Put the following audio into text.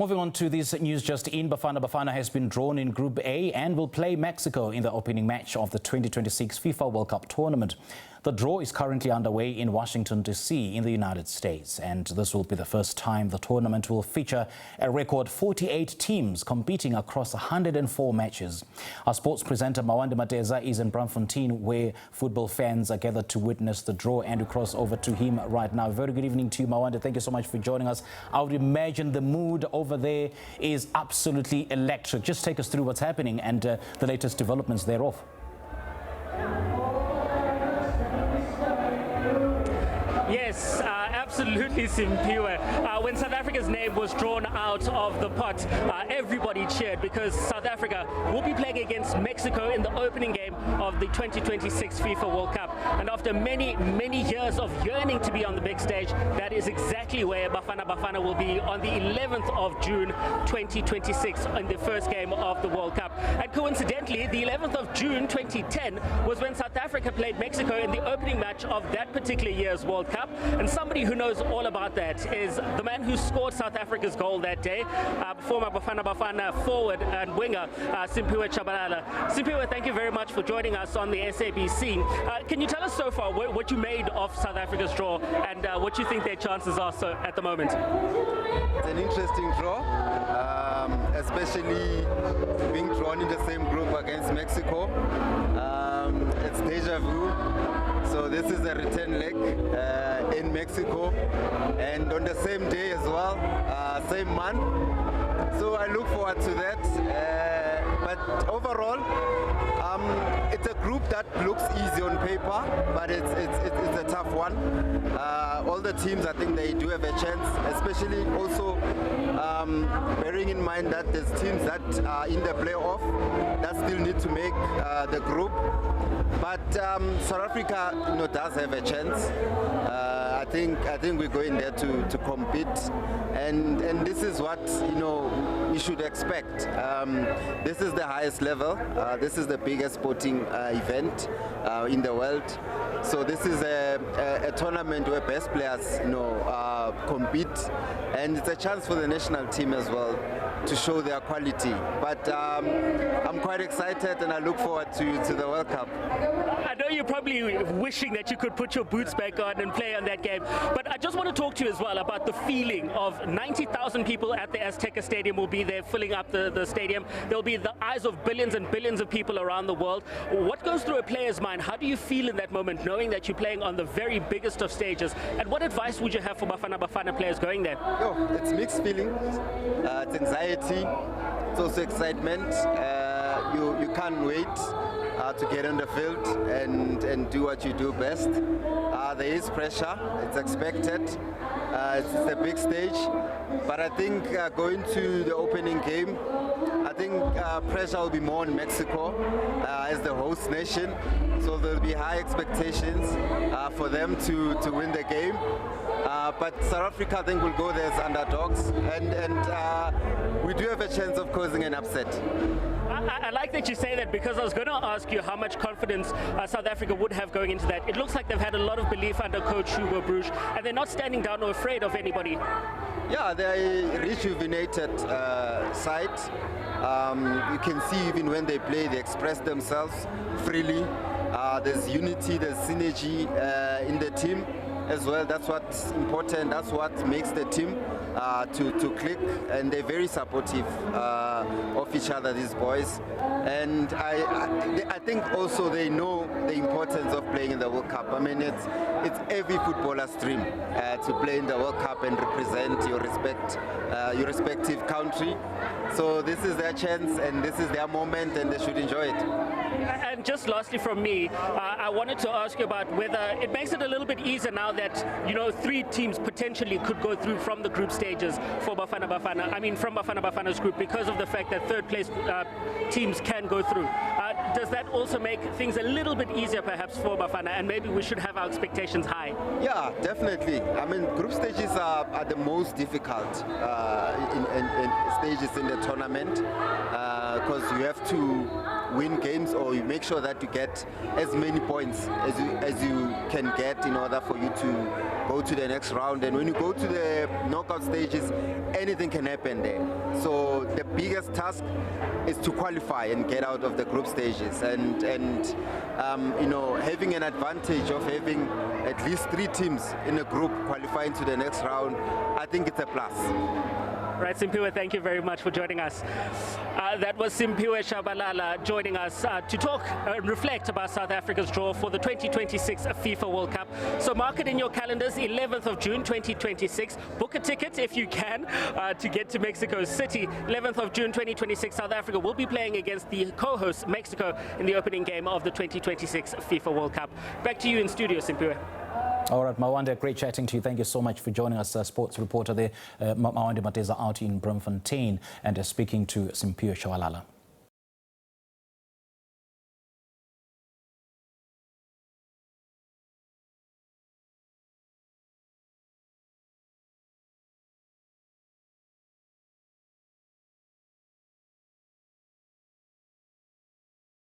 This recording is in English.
Moving on to this news just in, Bafana has been drawn in Group A and will play Mexico in the opening match of the 2026 FIFA World Cup tournament. The draw is currently underway in Washington, D.C. in the United States, and this will be the first time the tournament will feature a record 48 teams competing across 104 matches. Our sports presenter Mawande Mateza is in Braamfontein, where football fans are gathered to witness the draw, and we cross over to him right now. Very good evening to you, Mawande. Thank you so much for joining us. I would imagine the mood over there is absolutely electric. Just take us through what's happening and the latest developments thereof. Yes, absolutely, Simpiwe. When South Africa's name was drawn out of the pot, everybody cheered because South Africa will be playing against Mexico in the opening game of the 2026 FIFA World Cup. And after many years of yearning to be on the big stage, that is exactly where Bafana will be on the 11th of June 2026 in the first game of the World Cup. And coincidentally, the 11th of June 2010 was when South Africa played Mexico in the opening match of that particular year's World Cup. And somebody who knows all about that is the man who scored South Africa's goal that day, former Bafana forward and winger, Tshabalala. Simpiwe, thank you very much for joining us on the SABC. Can you tell us so far what you made of South Africa's draw and what you think their chances are at the moment? It's an interesting draw, especially being drawn in the same group against Mexico. It's deja vu. So this is a return leg in Mexico, and on the same day as well, same month. So I look forward to that. But overall, it's a group that looks easy on paper, but it's a tough one. All the teams, I think they do have a chance, especially also bearing in mind that there's teams that are in the playoff that still need to make the group. But South Africa, does have a chance. I think we're going there to compete, and this is what we should expect. This is the highest level. This is the biggest sporting event in the world. So this is a tournament where best players compete, and it's a chance for the national team as well to show their quality. But I'm quite excited, and I look forward to the World Cup. I know you're probably wishing that you could put your boots back on and play on that game, but I just want to talk to you as well about the feeling of 90,000 people at the Azteca Stadium will be there filling up the stadium. There'll be the eyes of billions and billions of people around the world. What goes through a player's mind? How do you feel in that moment, knowing that you're playing on the very biggest of stages? And what advice would you have for Bafana players going there? It's mixed feelings. It's anxiety. It's also excitement. You can't wait to get on the field and do what you do best. There is pressure, it's expected, it's a big stage, but I think going to the opening game, I think pressure will be more on Mexico as the host nation, so there'll be high expectations for them to win the game. But South Africa, I think, will go there as underdogs, and we do have a chance of causing an upset. I like that you say that, because I was going to ask you how much confidence South Africa would have going into that. It looks like they've had a lot of belief under coach Hugo Broos, and they're not standing down or afraid of anybody. Yeah, they're a rejuvenated side. You can see even when they play, they express themselves freely. There's unity, there's synergy in the team as well. That's what's important. That's what makes the team to click, and they're very supportive of each other, these boys. And I think also they know the importance of playing in the World Cup. I mean, it's every footballer's dream to play in the World Cup and represent your respective country. So this is their chance, and this is their moment, and they should enjoy it. And just lastly from me, I wanted to ask you about whether it makes it a little bit easier now that 3 teams potentially could go through from the group stages for Bafana. I mean, from Bafana's group, because of the fact that third place teams can go through. does that also make things a little bit easier perhaps for Bafana, and maybe we should have our expectations high? Yeah, definitely. I mean, group stages are the most difficult in stages in the tournament because you have to win games, or you make sure that you get as many points as you can get in order for you to go to the next round. And when you go to the knockout stages, anything can happen there. So the biggest task is to qualify and get out of the group stages, and you know, having an advantage of having at least 3 teams in a group qualifying to the next round, I think it's a plus. Right, Simpiwe, thank you very much for joining us. That was Simpiwe Tshabalala joining us to talk and reflect about South Africa's draw for the 2026 FIFA World Cup. So mark it in your calendars, 11th of June 2026. Book a ticket if you can to get to Mexico City. 11th of June 2026, South Africa will be playing against the co-host Mexico in the opening game of the 2026 FIFA World Cup. Back to you in studio, Simpiwe. All right, Mawande, great chatting to you. Thank you so much for joining us, sports reporter there, Mawande Mateza out in Braamfontein, and speaking to Simpiwe Tshabalala.